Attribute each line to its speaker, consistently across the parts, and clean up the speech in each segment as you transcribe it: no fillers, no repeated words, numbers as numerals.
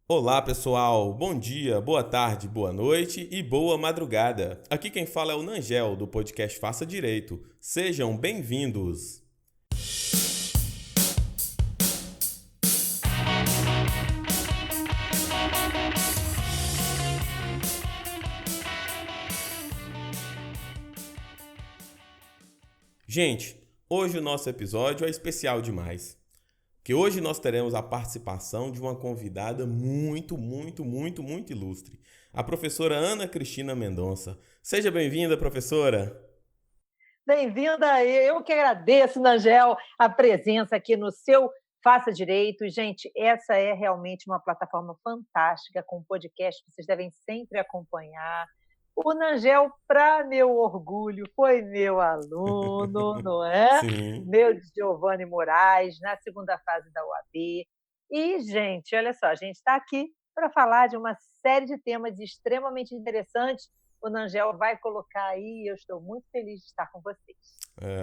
Speaker 1: Olá, pessoal. Bom dia, boa tarde, boa noite e boa madrugada. Aqui quem fala é o Nangel, do podcast Faça Direito. Sejam bem-vindos. Gente, hoje o nosso episódio é especial demais, porque hoje nós teremos a participação de uma convidada muito ilustre, a professora Ana Cristina Mendonça. Seja bem-vinda, professora.
Speaker 2: Bem-vinda, eu que agradeço, Nangel, a presença aqui no seu Faça Direito. Gente, essa é realmente uma plataforma fantástica, com podcast que vocês devem sempre acompanhar. O Nangel, para meu orgulho, foi meu aluno, não é?
Speaker 1: Sim.
Speaker 2: Meu de Giovanni Moraes, na segunda fase da UAB. E, gente, olha só, a gente está aqui para falar de uma série de temas extremamente interessantes. O Nangel vai colocar aí, eu estou muito feliz de estar com vocês.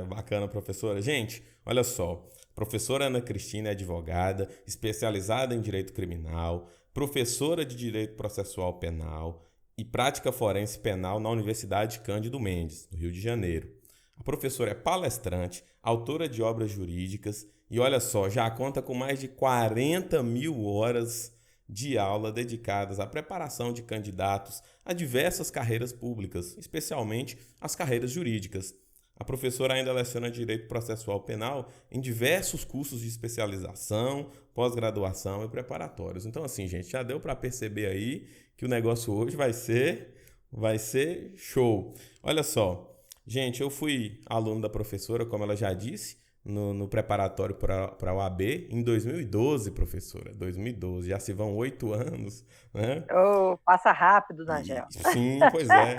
Speaker 1: Bacana, professora. Gente, olha só. Professora Ana Cristina é advogada, especializada em direito criminal, professora de direito processual penal e prática forense penal na Universidade Cândido Mendes, no Rio de Janeiro. A professora é palestrante, autora de obras jurídicas e, olha só, já conta com mais de 40 mil horas de aula dedicadas à preparação de candidatos a diversas carreiras públicas, especialmente as carreiras jurídicas. A professora ainda leciona Direito Processual Penal em diversos cursos de especialização, pós-graduação e preparatórios. Então, assim, gente, já deu para perceber aí que o negócio hoje vai ser show. Olha só, gente, eu fui aluno da professora, como ela já disse, no preparatório para a OAB em 2012, professora. 2012, já se vão 8 anos, né?
Speaker 2: Oh, passa rápido, Nangel.
Speaker 1: Sim, pois é.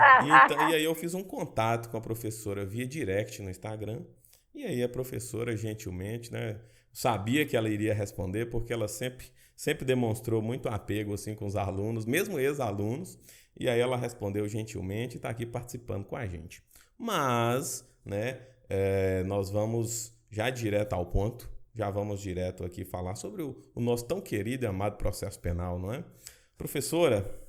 Speaker 1: E aí eu fiz um contato com a professora via direct no Instagram. E aí a professora, gentilmente, né, sabia que ela iria responder, porque ela sempre demonstrou muito apego assim com os alunos, mesmo ex-alunos. E aí ela respondeu gentilmente e está aqui participando com a gente. Mas, né, nós vamos já direto ao ponto. Já vamos direto aqui falar sobre o nosso tão querido e amado processo penal, não é? Professora,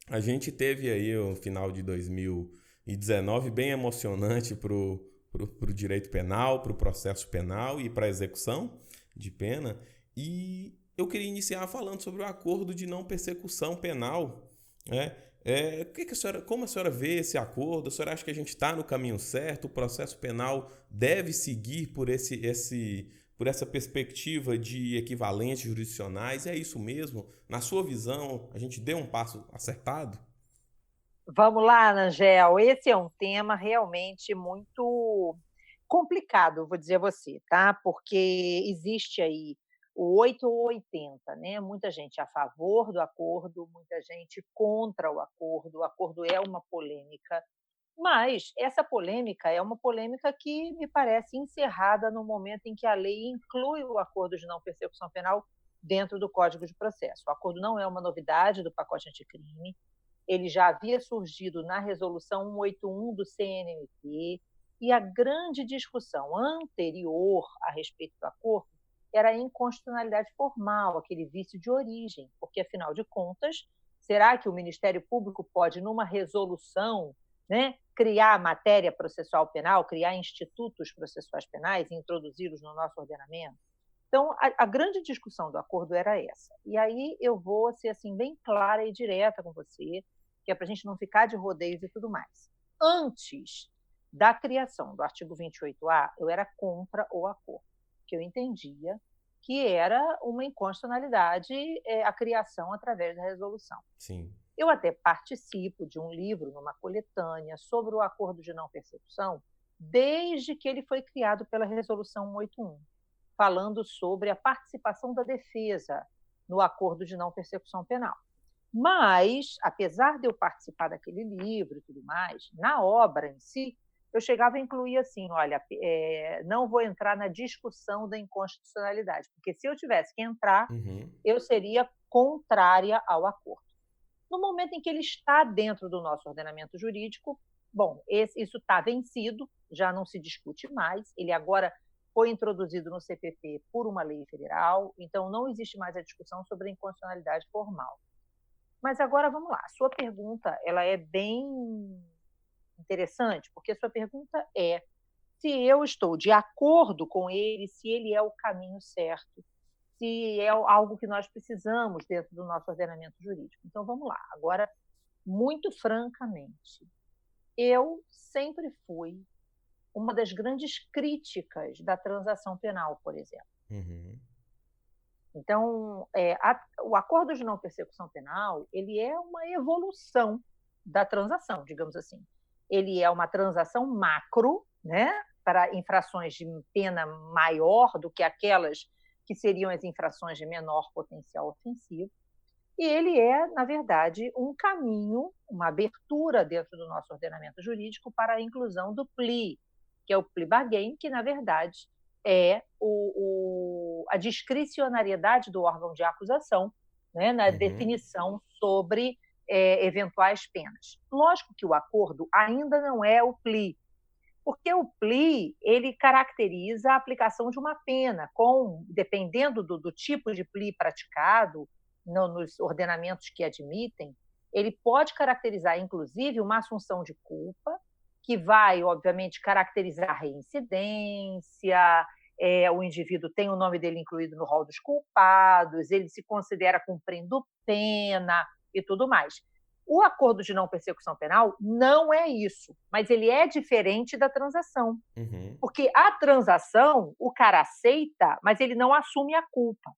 Speaker 1: a gente teve aí o final de 2019 bem emocionante pro direito penal, pro processo penal e para a execução de pena. E eu queria iniciar falando sobre o acordo de não persecução penal, né? Como a senhora vê esse acordo? A senhora acha que a gente está no caminho certo? O processo penal deve seguir por essa perspectiva de equivalentes jurisdicionais? É isso mesmo? Na sua visão, a gente deu um passo acertado?
Speaker 2: Vamos lá, Nangel. Esse é um tema realmente muito complicado, vou dizer a você, tá? Porque existe aí o 8 ou 80, né? Muita gente a favor do acordo, muita gente contra o acordo. O acordo é uma polêmica, mas essa polêmica é uma polêmica que me parece encerrada no momento em que a lei inclui o acordo de não persecução penal dentro do Código de Processo. O acordo não é uma novidade do pacote anticrime, ele já havia surgido na resolução 181 do CNMP, e a grande discussão anterior a respeito do acordo era a inconstitucionalidade formal, aquele vício de origem, porque, afinal de contas, será que o Ministério Público pode, numa resolução, né, criar matéria processual penal, criar institutos processuais penais e introduzi-los no nosso ordenamento? Então, a grande discussão do acordo era essa. E aí eu vou ser assim, bem clara e direta com você, que é para a gente não ficar de rodeios e tudo mais. Antes da criação do artigo 28A, eu era contra o acordo, que eu entendia que era uma inconstitucionalidade a criação através da resolução.
Speaker 1: Sim.
Speaker 2: Eu até participo de um livro, numa coletânea, sobre o acordo de não persecução, desde que ele foi criado pela Resolução 181, falando sobre a participação da defesa no acordo de não persecução penal. Mas, apesar de eu participar daquele livro e tudo mais, na obra em si, eu chegava a incluir assim, olha, não vou entrar na discussão da inconstitucionalidade, porque se eu tivesse que entrar,
Speaker 1: Uhum.
Speaker 2: eu seria contrária ao acordo. No momento em que ele está dentro do nosso ordenamento jurídico, bom, isso está vencido, já não se discute mais, ele agora foi introduzido no CPP por uma lei federal, então não existe mais a discussão sobre a inconstitucionalidade formal. Mas agora vamos lá, sua pergunta ela é bem interessante, porque a sua pergunta é se eu estou de acordo com ele, se ele é o caminho certo, se é algo que nós precisamos dentro do nosso ordenamento jurídico. Então vamos lá, agora, muito francamente, eu sempre fui uma das grandes críticas da transação penal, por exemplo.
Speaker 1: Uhum.
Speaker 2: Então, o acordo de não persecução penal, ele é uma evolução da transação, digamos assim. Ele é uma transação macro, né, para infrações de pena maior do que aquelas que seriam as infrações de menor potencial ofensivo. E ele é, na verdade, um caminho, uma abertura dentro do nosso ordenamento jurídico para a inclusão do plea, que é o plea bargain, que, na verdade, é a discricionariedade do órgão de acusação, né, na definição sobre eventuais penas. Lógico que o acordo ainda não é o plea, porque o plea ele caracteriza a aplicação de uma pena, dependendo do tipo de plea praticado, nos ordenamentos que admitem, ele pode caracterizar, inclusive, uma assunção de culpa, que vai, obviamente, caracterizar a reincidência, o indivíduo tem o nome dele incluído no rol dos culpados, ele se considera cumprindo pena e tudo mais. O acordo de não persecução penal não é isso, mas ele é diferente da transação. Porque a transação, o cara aceita, mas ele não assume a culpa.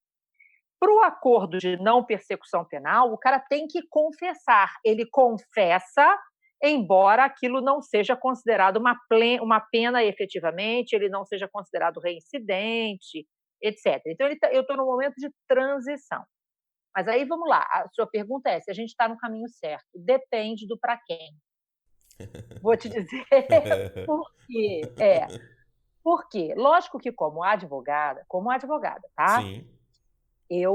Speaker 2: Para o acordo de não persecução penal, o cara tem que confessar. Ele confessa, embora aquilo não seja considerado uma pena efetivamente, ele não seja considerado reincidente, etc. Então, eu estou num momento de transição. Mas aí vamos lá, a sua pergunta é se a gente está no caminho certo. Depende do para quem. Vou te dizer por quê. Por quê? Lógico que como advogada, tá?
Speaker 1: Sim.
Speaker 2: Eu,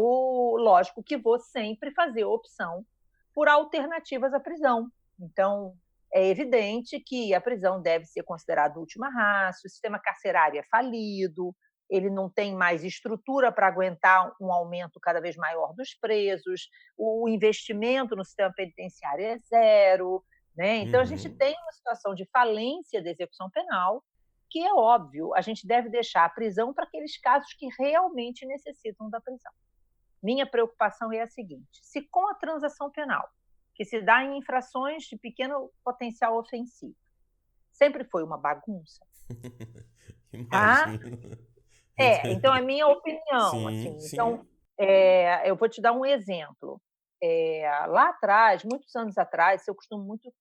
Speaker 2: lógico que vou sempre fazer opção por alternativas à prisão. Então, é evidente que a prisão deve ser considerada última ratio, o sistema carcerário é falido, ele não tem mais estrutura para aguentar um aumento cada vez maior dos presos, o investimento no sistema penitenciário é zero, né? Então, a gente tem uma situação de falência da execução penal, que é óbvio, a gente deve deixar a prisão para aqueles casos que realmente necessitam da prisão. Minha preocupação é a seguinte: se com a transação penal, que se dá em infrações de pequeno potencial ofensivo, sempre foi uma bagunça, tá?
Speaker 1: Imagino.
Speaker 2: Então é minha opinião,
Speaker 1: Sim,
Speaker 2: assim.
Speaker 1: sim.
Speaker 2: Então, eu vou te dar um exemplo. Lá atrás, muitos anos atrás, eu costumo muito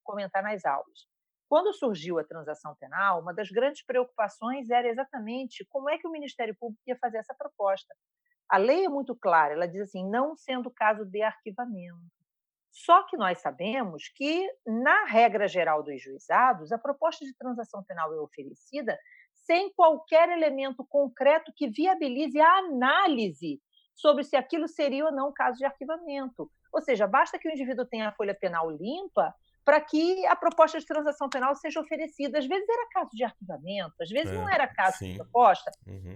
Speaker 2: comentar nas aulas. Quando surgiu a transação penal, uma das grandes preocupações era exatamente como é que o Ministério Público ia fazer essa proposta. A lei é muito clara, ela diz assim, não sendo caso de arquivamento. Só que nós sabemos que, na regra geral dos juizados, a proposta de transação penal é oferecida sem qualquer elemento concreto que viabilize a análise sobre se aquilo seria ou não caso de arquivamento. Ou seja, basta que o indivíduo tenha a folha penal limpa para que a proposta de transação penal seja oferecida. Às vezes era caso de arquivamento, às vezes não era caso de
Speaker 1: Sim.
Speaker 2: proposta.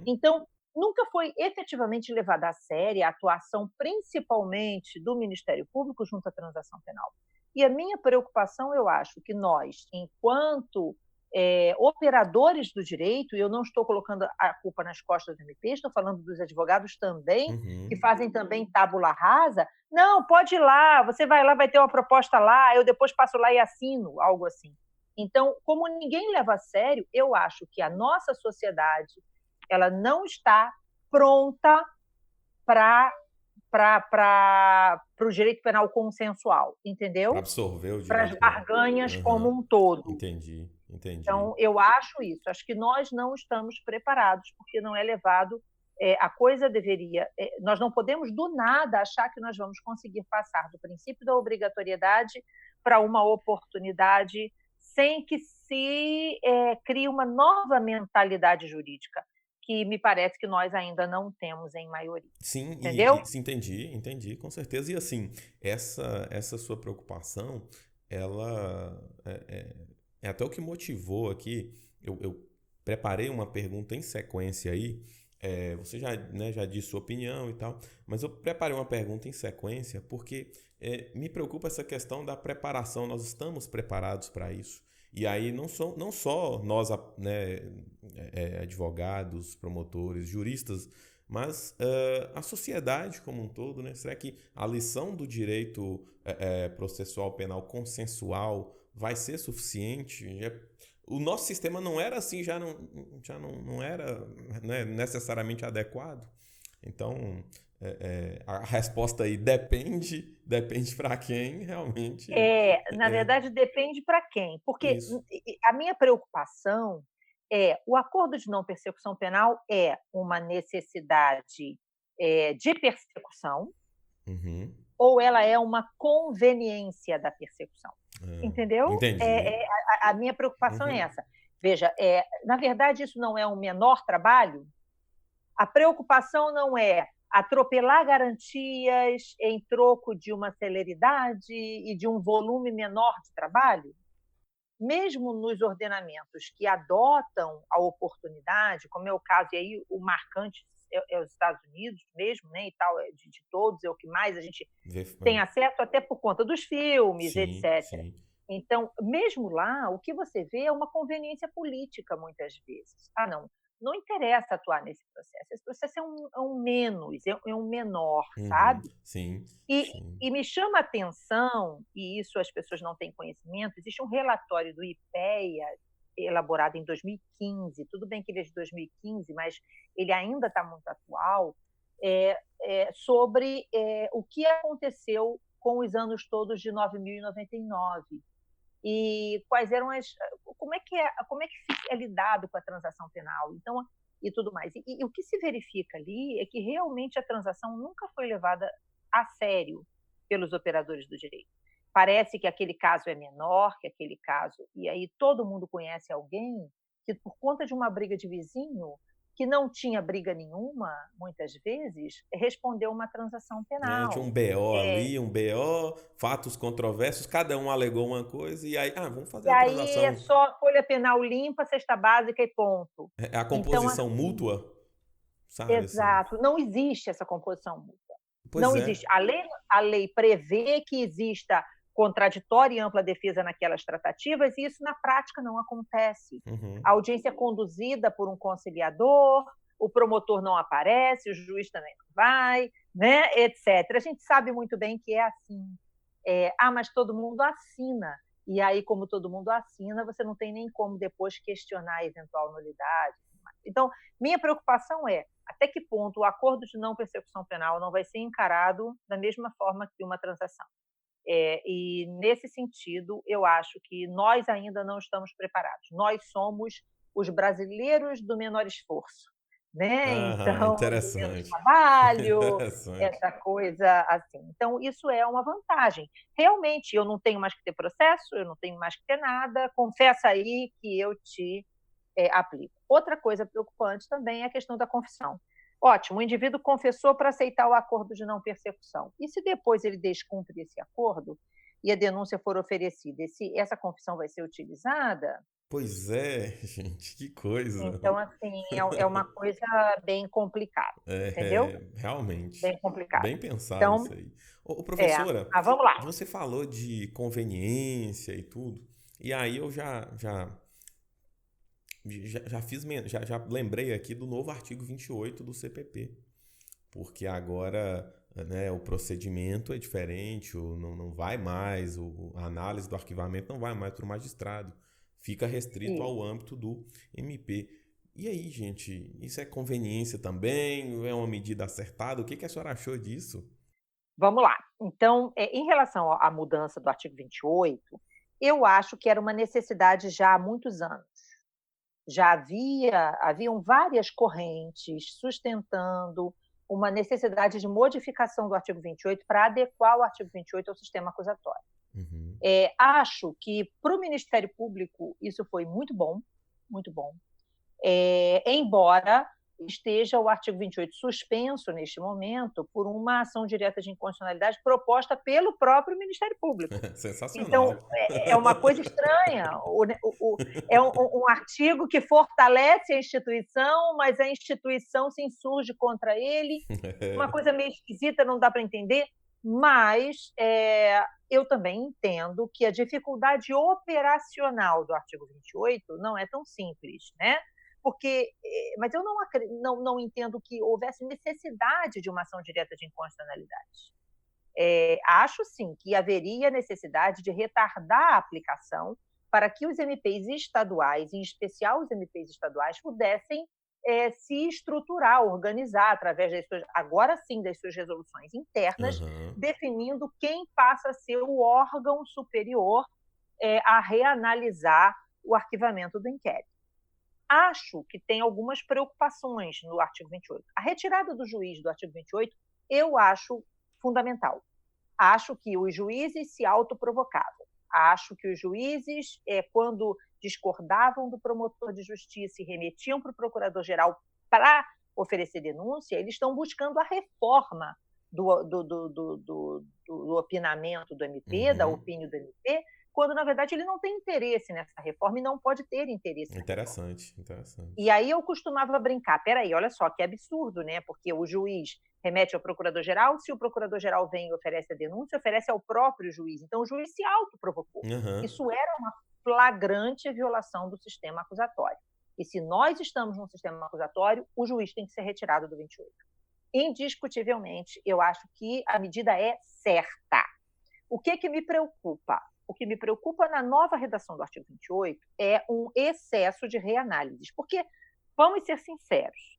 Speaker 2: Então, nunca foi efetivamente levada a sério a atuação, principalmente do Ministério Público, junto à transação penal. E a minha preocupação, eu acho, que nós, enquanto operadores do direito, e eu não estou colocando a culpa nas costas do MP, estou falando dos advogados também, que fazem também tábula rasa, não, pode ir lá, você vai lá, vai ter uma proposta lá, eu depois passo lá e assino, algo assim. Então, como ninguém leva a sério, eu acho que a nossa sociedade ela não está pronta para o direito penal consensual, entendeu?
Speaker 1: Para absorver o
Speaker 2: Para as
Speaker 1: direito penal.
Speaker 2: barganhas como um todo.
Speaker 1: Entendi.
Speaker 2: Então, eu acho isso. Acho que nós não estamos preparados, porque não é levado. A coisa deveria. Nós não podemos, do nada, achar que nós vamos conseguir passar do princípio da obrigatoriedade para uma oportunidade sem que se crie uma nova mentalidade jurídica, que me parece que nós ainda não temos em maioria.
Speaker 1: Sim,
Speaker 2: entendeu?
Speaker 1: Entendi, com certeza. E assim, essa sua preocupação, ela é até o que motivou aqui. Eu preparei uma pergunta em sequência aí. Você já, né, já disse sua opinião e tal, mas eu preparei uma pergunta em sequência porque me preocupa essa questão da preparação. Nós estamos preparados para isso. E aí não só nós, né, advogados, promotores, juristas, mas a sociedade como um todo, né? Será que a lição do direito processual penal consensual vai ser suficiente? O nosso sistema não era assim, já não era, né, necessariamente adequado. Então, a resposta aí depende para quem realmente
Speaker 2: Na verdade, depende para quem, porque
Speaker 1: isso.
Speaker 2: a minha preocupação o acordo de não persecução penal é uma necessidade, de persecução
Speaker 1: Uhum.
Speaker 2: ou ela é uma conveniência da persecução, entendeu?
Speaker 1: Entendi.
Speaker 2: A minha preocupação é
Speaker 1: Uhum.
Speaker 2: essa. Veja, na verdade isso não é um menor trabalho? A preocupação não é atropelar garantias em troco de uma celeridade e de um volume menor de trabalho? Mesmo nos ordenamentos que adotam a oportunidade, como é o caso, e aí o marcante é os Estados Unidos mesmo, né, e tal, de todos, é o que mais a gente tem acesso, até por conta dos filmes,
Speaker 1: Sim,
Speaker 2: etc.
Speaker 1: sim.
Speaker 2: Então, mesmo lá, o que você vê é uma conveniência política, muitas vezes. Ah, não interessa atuar nesse processo, esse processo é um menos, é um menor,
Speaker 1: Uhum.
Speaker 2: sabe?
Speaker 1: Sim,
Speaker 2: E,
Speaker 1: sim.
Speaker 2: e me chama a atenção, e isso as pessoas não têm conhecimento, existe um relatório do IPEA, elaborado em 2015, tudo bem que ele é de 2015, mas ele ainda está muito atual, sobre o que aconteceu com os anos todos de 9.000 e 99 e quais eram como é que é lidado com a transação penal, então e tudo mais. E o que se verifica ali é que realmente a transação nunca foi levada a sério pelos operadores do direito. Parece que aquele caso é menor, que aquele caso, e aí todo mundo conhece alguém que por conta de uma briga de vizinho que não tinha briga nenhuma, muitas vezes, respondeu uma transação
Speaker 1: Tinha um
Speaker 2: penal.
Speaker 1: BO ali, um BO, fatos controversos, cada um alegou uma coisa, e aí, vamos fazer
Speaker 2: E
Speaker 1: a
Speaker 2: aí é
Speaker 1: transação.
Speaker 2: só folha penal limpa, cesta básica e ponto.
Speaker 1: É a
Speaker 2: Então,
Speaker 1: composição
Speaker 2: assim,
Speaker 1: mútua, sabe, assim.
Speaker 2: exato, não existe essa composição mútua.
Speaker 1: Pois
Speaker 2: Não
Speaker 1: é.
Speaker 2: existe. A lei prevê que exista contraditória e ampla defesa naquelas tratativas, e isso na prática não acontece. A
Speaker 1: Uhum.
Speaker 2: audiência é conduzida por um conciliador, o promotor não aparece, o juiz também não vai, né, etc. A gente sabe muito bem que é assim. Mas todo mundo assina. E aí, como todo mundo assina, você não tem nem como depois questionar a eventual nulidade. Então, minha preocupação é até que ponto o acordo de não persecução penal não vai ser encarado da mesma forma que uma transação. E, nesse sentido, eu acho que nós ainda não estamos preparados. Nós somos os brasileiros do menor esforço, né?
Speaker 1: Aham,
Speaker 2: Então, do menos
Speaker 1: interessante.
Speaker 2: trabalho,
Speaker 1: Interessante.
Speaker 2: essa coisa assim. Então, isso é uma vantagem. Realmente, eu não tenho mais que ter processo, eu não tenho mais que ter nada, confessa aí que eu te aplico. Outra coisa preocupante também é a questão da confissão. Ótimo, o indivíduo confessou para aceitar o acordo de não persecução. E se depois ele descumpre esse acordo e a denúncia for oferecida, essa confissão vai ser utilizada?
Speaker 1: Pois é, gente, que coisa.
Speaker 2: Então, assim, é uma coisa bem complicada, entendeu?
Speaker 1: Realmente,
Speaker 2: Bem complicada.
Speaker 1: bem pensado
Speaker 2: Então,
Speaker 1: isso aí. Professora,
Speaker 2: vamos lá.
Speaker 1: você falou de conveniência e tudo, e aí eu já lembrei aqui do novo artigo 28 do CPP, porque agora, né, o procedimento é diferente, não vai mais, a análise do arquivamento não vai mais para o magistrado, fica restrito
Speaker 2: E
Speaker 1: ao âmbito do MP. E aí, gente, isso é conveniência também? É uma medida acertada? O que a senhora achou disso?
Speaker 2: vamos lá. Então, em relação à mudança do artigo 28, eu acho que era uma necessidade já há muitos anos. Já haviam várias correntes sustentando uma necessidade de modificação do artigo 28 para adequar o artigo 28 ao sistema acusatório.
Speaker 1: Uhum.
Speaker 2: Acho que para o Ministério Público isso foi muito bom, embora esteja o artigo 28 suspenso neste momento por uma ação direta de inconstitucionalidade proposta pelo próprio Ministério Público.
Speaker 1: Sensacional.
Speaker 2: Então, é uma coisa estranha. É um artigo que fortalece a instituição, mas a instituição se insurge contra ele. Uma coisa meio esquisita, não dá para entender, mas eu também entendo que a dificuldade operacional do artigo 28 não é tão simples, né? Porque, mas eu não entendo que houvesse necessidade de uma ação direta de inconstitucionalidade. Acho, sim, que haveria necessidade de retardar a aplicação para que os MPs estaduais, em especial os MPs estaduais, pudessem se estruturar, organizar através das suas, agora sim, das suas resoluções internas, definindo quem passa a ser o órgão superior a reanalisar o arquivamento do inquérito. Acho que tem algumas preocupações no artigo 28. A retirada do juiz do artigo 28, eu acho fundamental. Acho que os juízes se autoprovocavam. Acho que os juízes, quando discordavam do promotor de justiça e remetiam para o procurador-geral para oferecer denúncia, eles estão buscando a reforma do opinamento do MP, da opinião do MP, quando, na verdade, ele não tem interesse nessa reforma e não pode ter interesse.
Speaker 1: Interessante.
Speaker 2: E aí eu costumava brincar, peraí, olha só, que absurdo, né? Porque o juiz remete ao procurador-geral, se o procurador-geral vem e oferece a denúncia, oferece ao próprio juiz. Então, o juiz se autoprovocou. Isso era uma flagrante violação do sistema acusatório. E se nós estamos num sistema acusatório, o juiz tem que ser retirado do 28. Indiscutivelmente, eu acho que a medida é certa. O que me preocupa? O que me preocupa na nova redação do artigo 28 é um excesso de reanálises. Porque, vamos ser sinceros,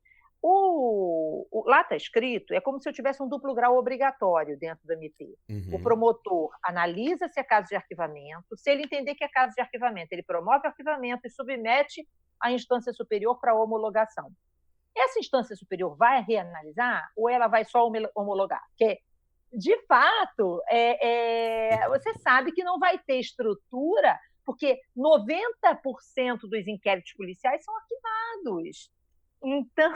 Speaker 2: lá está escrito, é como se eu tivesse um duplo grau obrigatório dentro do MP. O promotor analisa se é caso de arquivamento, se ele entender que é caso de arquivamento, ele promove o arquivamento e submete à instância superior para homologação. Essa instância superior vai reanalisar ou ela vai só homologar? Porque, de fato, você sabe que não vai ter estrutura, porque 90% dos inquéritos policiais são arquivados. Então,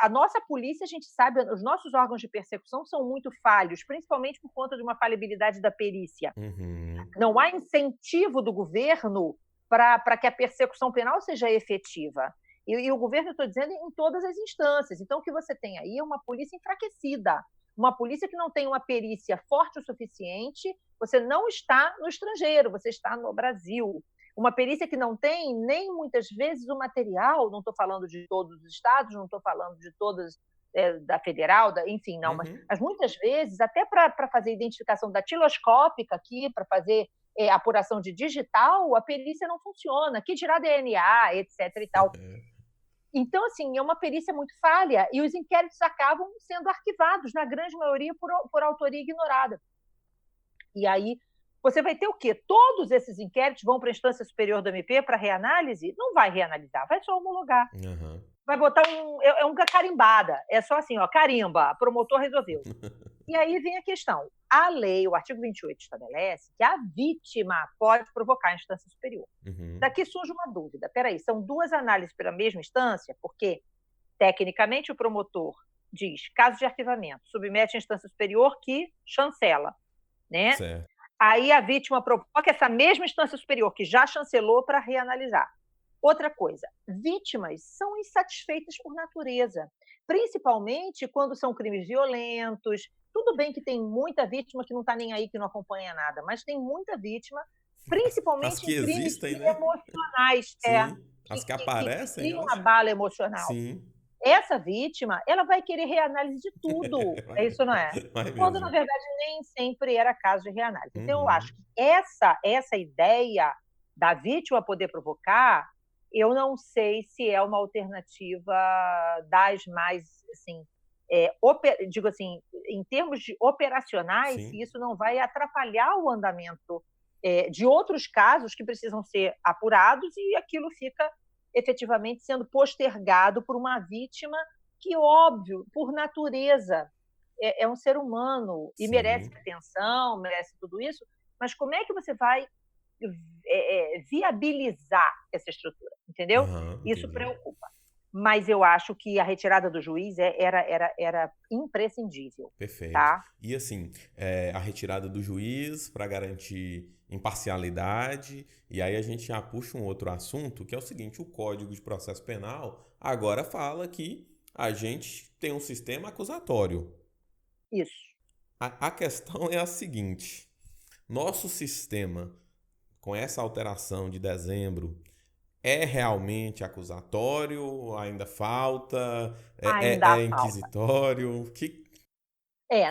Speaker 2: a nossa polícia, a gente sabe, os nossos órgãos de persecução são muito falhos, principalmente por conta de uma falhabilidade da perícia. Não há incentivo do governo para que a persecução penal seja efetiva. E o governo, estou dizendo, em todas as instâncias. Então, o que você tem aí é uma polícia enfraquecida, uma polícia que não tem uma perícia forte o suficiente. Você não está no estrangeiro, você está no Brasil. Uma perícia que não tem nem, muitas vezes, o material, não estou falando de todos os estados, não estou falando de todas, da federal, enfim, não, mas muitas vezes, até para fazer identificação datiloscópica aqui, para fazer apuração de digital, a perícia não funciona, que dirá DNA, etc. e tal. Então, assim, é uma perícia muito falha e os inquéritos acabam sendo arquivados, na grande maioria, por autoria ignorada. E aí, você vai ter o quê? Todos esses inquéritos vão para a instância superior do MP para reanálise? Não vai reanalisar, vai só homologar. Vai botar uma carimbada. É só assim, ó, carimba, promotor resolveu. E aí vem a questão. A lei, o artigo 28, estabelece que a vítima pode provocar a instância superior. Daqui surge uma dúvida. Peraí, são duas análises pela mesma instância? Porque, tecnicamente, o promotor diz, caso de arquivamento, submete à instância superior que chancela, né?
Speaker 1: Certo.
Speaker 2: Aí a vítima provoca essa mesma instância superior que já chancelou para reanalisar. Outra coisa, vítimas são insatisfeitas por natureza, principalmente quando são crimes violentos. Tudo bem que tem muita vítima que não está nem aí, que não acompanha nada, mas tem muita vítima, principalmente
Speaker 1: que
Speaker 2: em crimes
Speaker 1: existem, né?
Speaker 2: emocionais,
Speaker 1: as que aparecem,
Speaker 2: que criam uma bala emocional.
Speaker 1: Sim.
Speaker 2: Essa vítima, ela vai querer reanálise de tudo, é isso, não é? Quando, na verdade, nem sempre era caso de reanálise. Então, eu acho que essa ideia da vítima poder provocar, eu não sei se é uma alternativa das mais, assim, digo assim, em termos de operacionais, se isso não vai atrapalhar o andamento de outros casos que precisam ser apurados e aquilo fica efetivamente sendo postergado por uma vítima que, óbvio, por natureza, é um ser humano e merece atenção, merece tudo isso, mas como é que você vai viabilizar essa estrutura, entendeu?
Speaker 1: Aham,
Speaker 2: Isso
Speaker 1: entendi.
Speaker 2: preocupa. Mas eu acho que a retirada do juiz era imprescindível,
Speaker 1: Perfeito.
Speaker 2: tá?
Speaker 1: E assim, a retirada do juiz para garantir imparcialidade, e aí a gente já puxa um outro assunto, que é o seguinte: o Código de Processo Penal agora fala que a gente tem um sistema acusatório.
Speaker 2: Isso.
Speaker 1: A questão é a seguinte: nosso sistema, com essa alteração de dezembro, é realmente acusatório? Ainda falta?
Speaker 2: Ainda
Speaker 1: É
Speaker 2: falta.
Speaker 1: inquisitório? Que...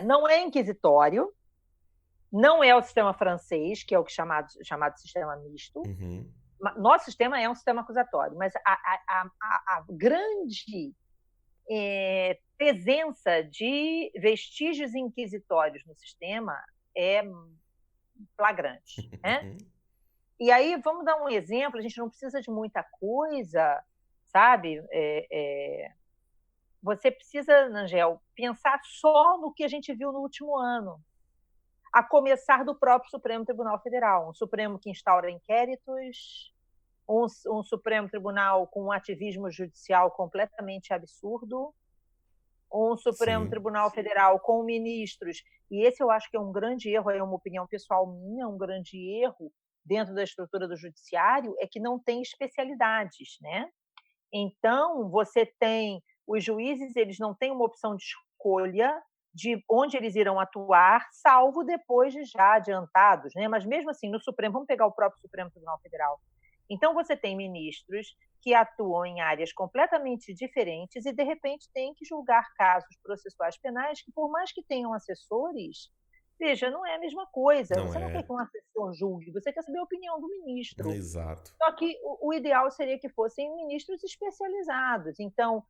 Speaker 2: Não é inquisitório, não é o sistema francês, que é o que chamado sistema misto.
Speaker 1: Uhum.
Speaker 2: Nosso sistema é um sistema acusatório, mas a grande presença de vestígios inquisitórios no sistema é flagrante, né? E aí, vamos dar um exemplo, a gente não precisa de muita coisa, sabe? Você precisa, Angel, pensar só no que a gente viu no último ano, a começar do próprio Supremo Tribunal Federal, um Supremo que instaura inquéritos, um Supremo Tribunal com um ativismo judicial completamente absurdo, um Supremo
Speaker 1: Sim.
Speaker 2: Tribunal Federal com ministros, e esse eu acho que é um grande erro, é uma opinião pessoal minha, um grande erro dentro da estrutura do judiciário, é que não tem especialidades, né? Então, você tem os juízes, eles não têm uma opção de escolha de onde eles irão atuar, salvo depois de já adiantados, né? Mas mesmo assim, no Supremo, vamos pegar o próprio Supremo Tribunal Federal. Então, você tem ministros que atuam em áreas completamente diferentes e, de repente, têm que julgar casos processuais penais que, por mais que tenham assessores, veja, não é a mesma coisa.
Speaker 1: Não
Speaker 2: Você não quer
Speaker 1: é.
Speaker 2: que um assessor julgue, você quer saber a opinião do ministro.
Speaker 1: Exato.
Speaker 2: Só que o ideal seria que fossem ministros especializados. Então,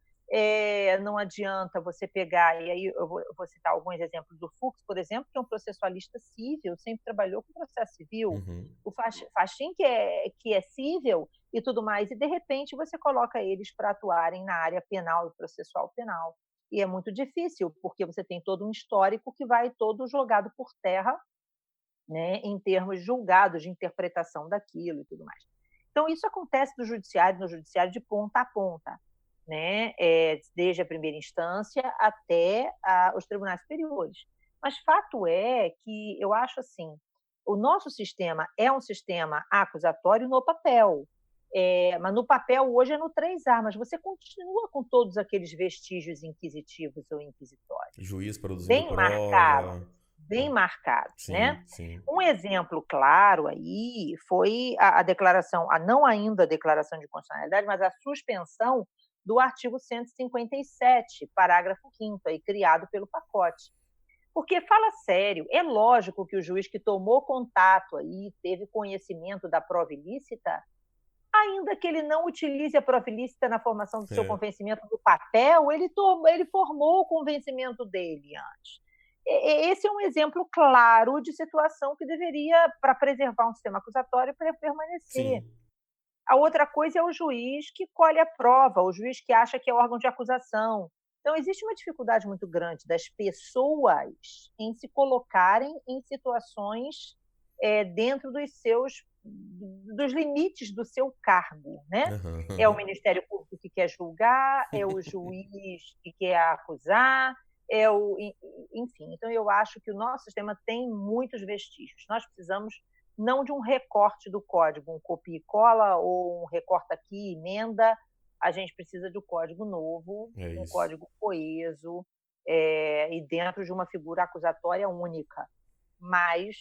Speaker 2: não adianta você pegar, e aí eu vou citar alguns exemplos do Fux, por exemplo, que é um processualista civil, sempre trabalhou com processo civil.
Speaker 1: Uhum.
Speaker 2: O Fachin, que é civil e tudo mais, e de repente você coloca eles para atuarem na área penal e processual penal. E é muito difícil, porque você tem todo um histórico que vai todo jogado por terra, né, em termos julgados de interpretação daquilo e tudo mais. Então, isso acontece no judiciário de ponta a ponta, né? Desde a primeira instância até os tribunais superiores. Mas fato é que eu acho assim, o nosso sistema é um sistema acusatório no papel, mas no papel hoje é no 3A, mas você continua com todos aqueles vestígios inquisitivos ou inquisitórios,
Speaker 1: Juiz produzindo
Speaker 2: bem marcados,
Speaker 1: prova.
Speaker 2: bem marcados, né?
Speaker 1: Sim, sim.
Speaker 2: Um exemplo claro aí foi a declaração, não ainda a declaração de constitucionalidade, mas a suspensão do artigo 157, parágrafo 5º, aí, criado pelo pacote. Porque, fala sério, é lógico que o juiz que tomou contato aí, teve conhecimento da prova ilícita, ainda que ele não utilize a prova ilícita na formação do seu
Speaker 1: É.
Speaker 2: convencimento do papel, ele formou o convencimento dele antes. Esse é um exemplo claro de situação que deveria, para preservar um sistema acusatório, permanecer.
Speaker 1: Sim.
Speaker 2: A outra coisa é o juiz que colhe a prova, o juiz que acha que é órgão de acusação. Então, existe uma dificuldade muito grande das pessoas em se colocarem em situações dentro dos limites do seu cargo, né? É o
Speaker 1: Aham.
Speaker 2: Ministério Público que quer julgar, é o juiz que quer acusar, enfim. Então, eu acho que o nosso sistema tem muitos vestígios. Nós precisamos não de um recorte do código, um copia e cola ou um recorta aqui, emenda. A gente precisa de um código novo,
Speaker 1: É
Speaker 2: um
Speaker 1: isso.
Speaker 2: código coeso, e dentro de uma figura acusatória única. Mas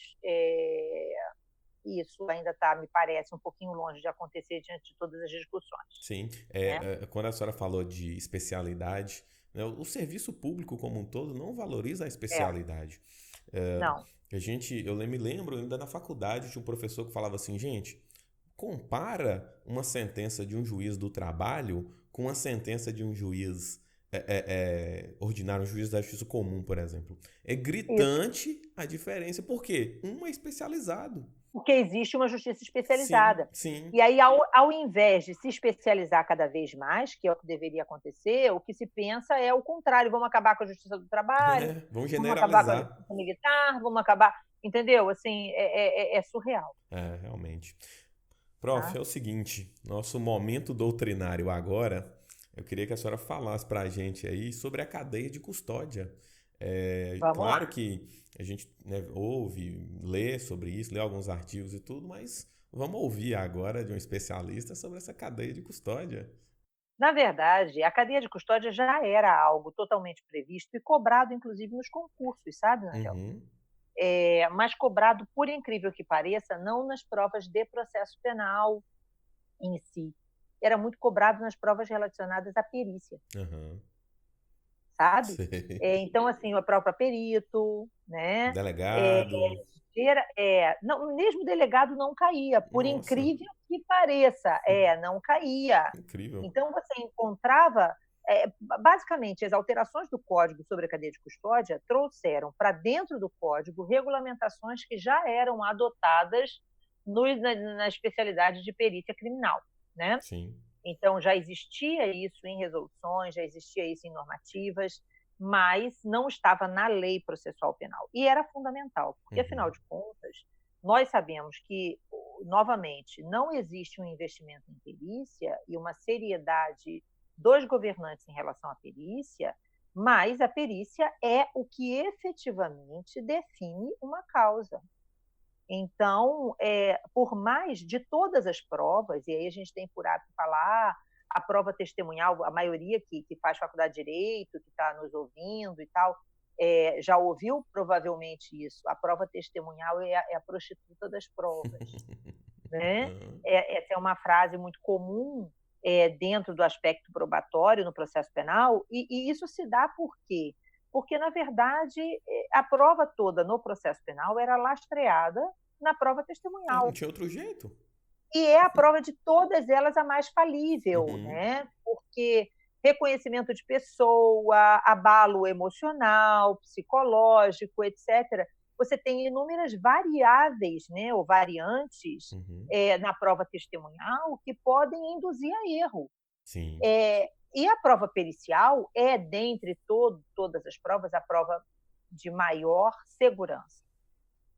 Speaker 2: isso ainda está, me parece, um pouquinho longe de acontecer diante de todas as discussões,
Speaker 1: Sim.
Speaker 2: né?
Speaker 1: Quando a senhora falou de especialidade, né, o serviço público como um todo não valoriza a
Speaker 2: É,
Speaker 1: especialidade. É,
Speaker 2: não.
Speaker 1: eu me lembro ainda na faculdade de um professor que falava assim, gente, compara uma sentença de um juiz do trabalho com uma sentença de um juiz ordinário, um juiz da justiça comum, por exemplo. É
Speaker 2: Isso.
Speaker 1: gritante a diferença, porque um é especializado.
Speaker 2: Porque existe uma justiça
Speaker 1: Sim,
Speaker 2: especializada.
Speaker 1: sim.
Speaker 2: E aí, ao invés de se especializar cada vez mais, que é o que deveria acontecer, o que se pensa é o contrário: vamos acabar com a justiça do trabalho,
Speaker 1: Vamos
Speaker 2: vamos acabar com a
Speaker 1: generalizar.
Speaker 2: justiça militar, vamos acabar. entendeu? Assim, é surreal,
Speaker 1: É, realmente. Prof,
Speaker 2: tá?
Speaker 1: é o seguinte, nosso momento doutrinário agora, eu queria que a senhora falasse para a gente aí sobre a cadeia de custódia. É,
Speaker 2: Vamos
Speaker 1: claro
Speaker 2: lá.
Speaker 1: que a gente, né, ouve, lê sobre isso, lê alguns artigos e tudo, mas vamos ouvir agora de um especialista sobre essa cadeia de custódia.
Speaker 2: Na verdade, a cadeia de custódia já era algo totalmente previsto e cobrado, inclusive, nos concursos, sabe, Angel?
Speaker 1: Uhum,
Speaker 2: Mas cobrado, por incrível que pareça, não nas provas de processo penal em si. Era muito cobrado nas provas relacionadas à perícia,
Speaker 1: aham,
Speaker 2: sabe?
Speaker 1: sei.
Speaker 2: Então, assim, o próprio perito, né? É,
Speaker 1: Delegado,
Speaker 2: não, mesmo delegado não caía, por
Speaker 1: nossa,
Speaker 2: incrível que pareça, não caía.
Speaker 1: incrível.
Speaker 2: Então, você encontrava, basicamente, as alterações do Código sobre a cadeia de custódia trouxeram para dentro do Código regulamentações que já eram adotadas na especialidade de perícia criminal, né?
Speaker 1: Sim.
Speaker 2: Então, já existia isso em resoluções, já existia isso em normativas, mas não estava na lei processual penal. E era fundamental, porque, afinal
Speaker 1: Uhum,
Speaker 2: de contas, nós sabemos que, novamente, não existe um investimento em perícia e uma seriedade dos governantes em relação à perícia, mas a perícia é o que efetivamente define uma causa. Então, por mais de todas as provas, e aí a gente tem por hábito falar, a prova testemunhal, a maioria que faz faculdade de Direito, que está nos ouvindo e tal, já ouviu provavelmente isso. A prova testemunhal é a prostituta das provas, né?
Speaker 1: aham,
Speaker 2: Essa é uma frase muito comum dentro do aspecto probatório no processo penal, e isso se dá por quê? Porque, na verdade, a prova toda no processo penal era lastreada na prova
Speaker 1: Não
Speaker 2: testemunhal.
Speaker 1: tinha outro jeito.
Speaker 2: E é a prova de todas elas a mais falível,
Speaker 1: Uhum,
Speaker 2: né? Porque reconhecimento de pessoa, abalo emocional, psicológico, etc. Você tem inúmeras variáveis, né, ou variantes
Speaker 1: uhum,
Speaker 2: na prova testemunhal que podem induzir a erro.
Speaker 1: sim.
Speaker 2: E a prova pericial é, dentre todas as provas, a prova de maior segurança.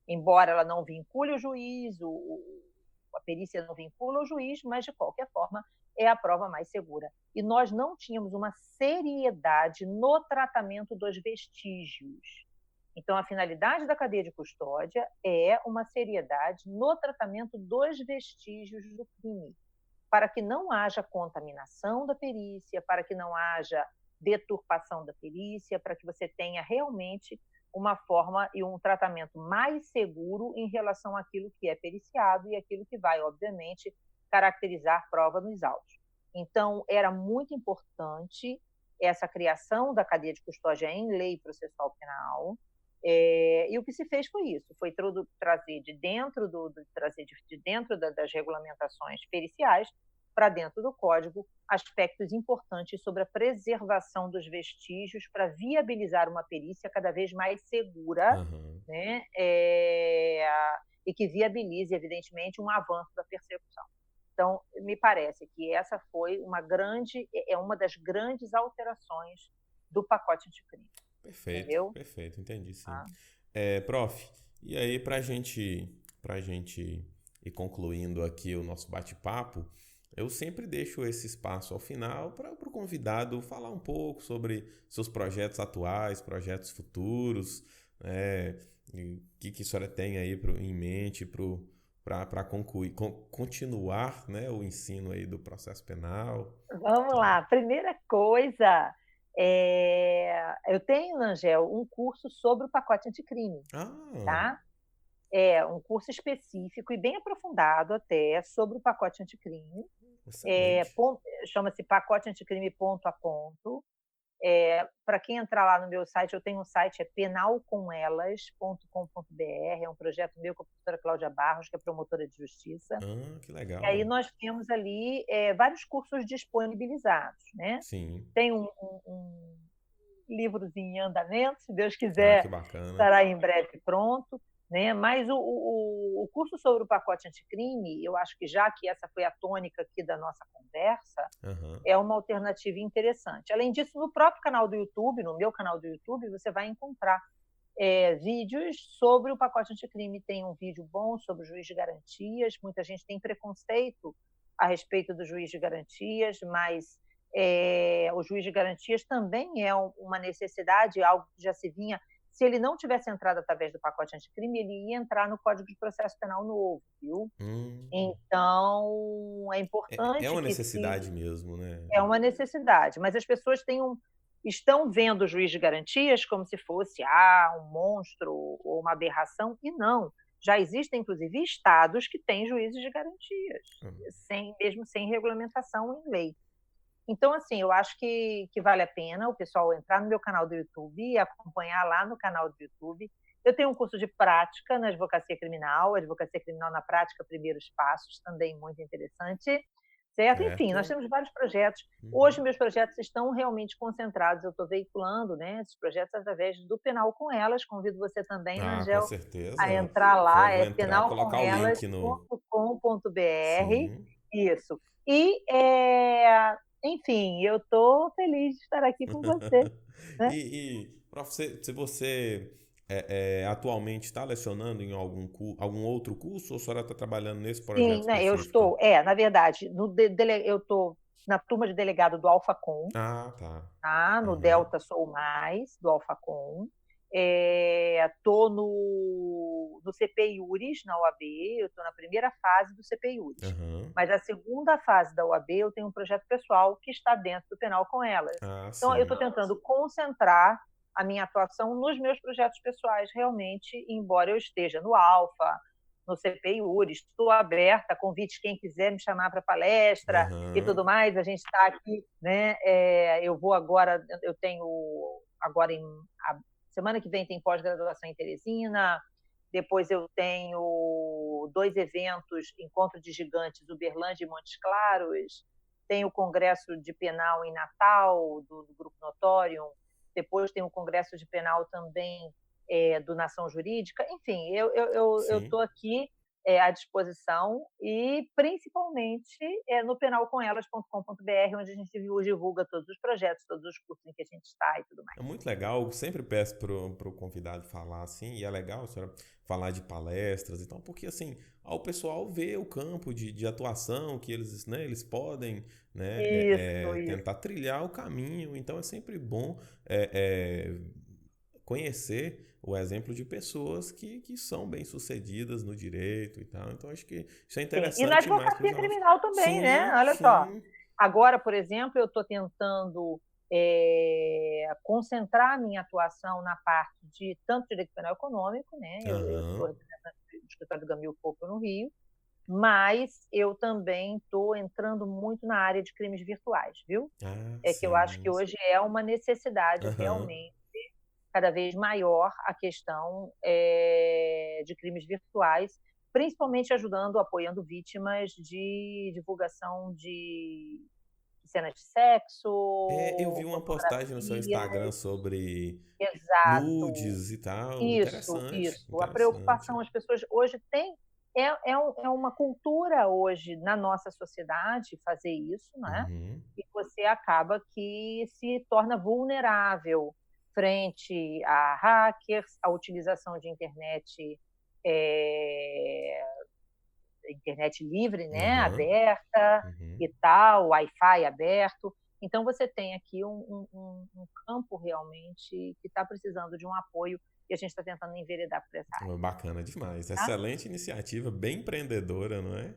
Speaker 2: Embora ela não vincule o juiz, a perícia não vincula o juiz, mas, de qualquer forma, é a prova mais segura. E nós não tínhamos uma seriedade no tratamento dos vestígios. Então, a finalidade da cadeia de custódia é uma seriedade no tratamento dos vestígios do crime, para que não haja contaminação da perícia, para que não haja deturpação da perícia, para que você tenha realmente uma forma e um tratamento mais seguro em relação àquilo que é periciado e aquilo que vai, obviamente, caracterizar prova nos autos. Então, era muito importante essa criação da cadeia de custódia em lei processual penal, e o que se fez foi isso, foi trazer de dentro das regulamentações periciais para dentro do código aspectos importantes sobre a preservação dos vestígios para viabilizar uma perícia cada vez mais segura,
Speaker 1: Aham.
Speaker 2: né? E que viabilize, evidentemente, um avanço da persecução. Então, me parece que essa foi uma das grandes alterações do pacote anticrime,
Speaker 1: Perfeito,
Speaker 2: entendeu?
Speaker 1: perfeito, entendi sim.
Speaker 2: Tá?
Speaker 1: Prof, e aí pra gente ir concluindo aqui o nosso bate-papo, eu sempre deixo esse espaço ao final para o convidado falar um pouco sobre seus projetos atuais, projetos futuros, né? E o que a senhora tem aí em mente para continuar, né, o ensino aí do processo penal.
Speaker 2: Vamos lá. Primeira coisa, eu tenho, Angel, um curso sobre o pacote anticrime,
Speaker 1: Ah,
Speaker 2: tá? É um curso específico e bem aprofundado até sobre o pacote anticrime.
Speaker 1: excelente.
Speaker 2: Chama-se Pacote Anticrime Ponto a Ponto. Para quem entrar lá no meu site, eu tenho um site, penalcomelas.com.br, é um projeto meu com a professora Cláudia Barros, que é promotora de justiça.
Speaker 1: Ah, que
Speaker 2: E aí
Speaker 1: legal.
Speaker 2: nós temos ali vários cursos disponibilizados, né?
Speaker 1: Sim.
Speaker 2: Tem um livrozinho em andamento, se Deus
Speaker 1: Ah, que
Speaker 2: quiser,
Speaker 1: bacana.
Speaker 2: estará em breve pronto, né? Mas o curso sobre o pacote anticrime, eu acho que já que essa foi a tônica aqui da nossa conversa,
Speaker 1: Aham.
Speaker 2: é uma alternativa interessante. Além disso, no próprio canal do YouTube, no meu canal do YouTube, você vai encontrar vídeos sobre o pacote anticrime. Tem um vídeo bom sobre o juiz de garantias. Muita gente tem preconceito a respeito do juiz de garantias, mas o juiz de garantias também é uma necessidade, algo que já se vinha. Se ele não tivesse entrado através do pacote anticrime, ele ia entrar no Código de Processo Penal novo, viu? Então, é
Speaker 1: É
Speaker 2: importante
Speaker 1: uma
Speaker 2: que
Speaker 1: necessidade mesmo, né?
Speaker 2: é uma necessidade, mas as pessoas estão vendo o juiz de garantias como se fosse um monstro ou uma aberração, e não. Já existem, inclusive, estados que têm juízes de garantias, mesmo sem regulamentação em lei. Então, assim, eu acho que vale a pena o pessoal entrar no meu canal do YouTube e acompanhar lá no canal do YouTube. Eu tenho um curso de prática na Advocacia Criminal na Prática, Primeiros Passos, também muito interessante, certo? Enfim, nós temos vários projetos. Hoje, meus projetos estão realmente concentrados, eu estou veiculando, né, esses projetos através do Penal com Elas. Convido você também,
Speaker 1: Com
Speaker 2: Angel,
Speaker 1: certeza.
Speaker 2: a entrar lá,
Speaker 1: Vou entrar, colocar o link
Speaker 2: penalcomelas.com.br. Isso. E, enfim, eu estou feliz de estar aqui com você. Né?
Speaker 1: Prof, se você atualmente está lecionando em algum outro curso ou a senhora está trabalhando nesse projeto
Speaker 2: Sim, né, eu
Speaker 1: específico?
Speaker 2: estou, na verdade, eu estou na turma de delegado do Alfacom,
Speaker 1: tá.
Speaker 2: no Delta Sou Mais, do Alfacom. Estou no CP Iuris, na OAB, eu estou na primeira fase do CP Iuris. Mas a segunda fase da OAB eu tenho um projeto pessoal que está dentro do Penal com Elas. Então, eu estou tentando concentrar a minha atuação nos meus projetos pessoais, realmente, embora eu esteja no Alfa, no CP Iuris, estou aberta a convite, quem quiser me chamar para palestra e tudo mais, a gente está aqui, né? Eu vou agora, eu tenho agora semana que vem tem pós-graduação em Teresina, depois eu tenho 2 eventos, Encontro de Gigantes, Uberlândia e Montes Claros, tem o Congresso de Penal em Natal, do Grupo Notorium, depois tem o Congresso de Penal também do Nação Jurídica. Enfim, eu estou aqui à disposição e, principalmente, no penalcomelas.com.br, onde a gente divulga todos os projetos, todos os cursos em que a gente está e tudo mais.
Speaker 1: É muito legal, eu sempre peço pro convidado falar assim, e é legal a senhora falar de palestras e tal, porque assim, o pessoal vê o campo de atuação que eles, né, eles podem, né, tentar trilhar o caminho, então é sempre bom conhecer o exemplo de pessoas que são bem-sucedidas no direito e tal. Então, acho que isso é interessante.
Speaker 2: E na advocacia criminal também, né? Olha só. Agora, por exemplo, eu estou tentando concentrar a minha atuação na parte de tanto direito penal econômico, né? Eu sou representante do escritório do Gamil Pouco no Rio, mas eu também estou entrando muito na área de crimes virtuais, viu? Que eu acho que hoje é uma necessidade realmente cada vez maior a questão de crimes virtuais, principalmente ajudando, apoiando vítimas de divulgação de cenas de sexo.
Speaker 1: Eu vi uma postagem no seu Instagram sobre nudes e tal.
Speaker 2: Isso. A preocupação, as pessoas hoje têm. É uma cultura hoje na nossa sociedade fazer isso, né? E você acaba que se torna vulnerável frente a hackers, a utilização de internet livre, né, aberta e tal, Wi-Fi aberto. Então, você tem aqui um campo realmente que está precisando de um apoio e a gente está tentando enveredar por essa área.
Speaker 1: Bacana demais. Tá? Excelente iniciativa, bem empreendedora, não é?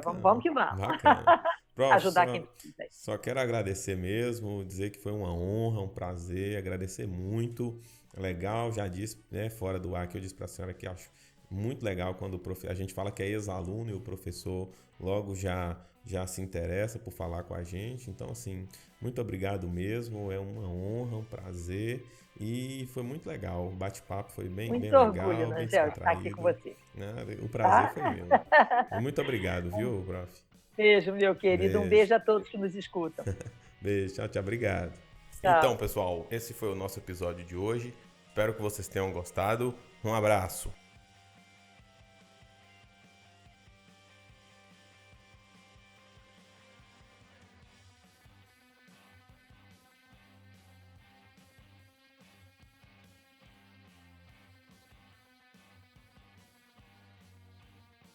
Speaker 2: Vamos que vamos.
Speaker 1: Bacana. Prof,
Speaker 2: ajudar quem precisa.
Speaker 1: Só quero agradecer mesmo, dizer que foi uma honra, um prazer, agradecer muito. Legal, já disse, né, fora do ar que eu disse para a senhora que acho muito legal quando a gente fala que é ex-aluno e o professor logo já se interessa por falar com a gente. Então, assim, muito obrigado mesmo, é uma honra, um prazer e foi muito legal. O bate-papo foi bem legal,
Speaker 2: orgulho,
Speaker 1: bem
Speaker 2: Angel, estar aqui com você.
Speaker 1: O prazer foi meu. Muito obrigado, viu, prof?
Speaker 2: Beijo, meu querido. Um beijo a todos que nos escutam.
Speaker 1: Beijo, tchau, obrigado.
Speaker 2: Tchau.
Speaker 1: Então, pessoal, esse foi o nosso episódio de hoje. Espero que vocês tenham gostado. Um abraço.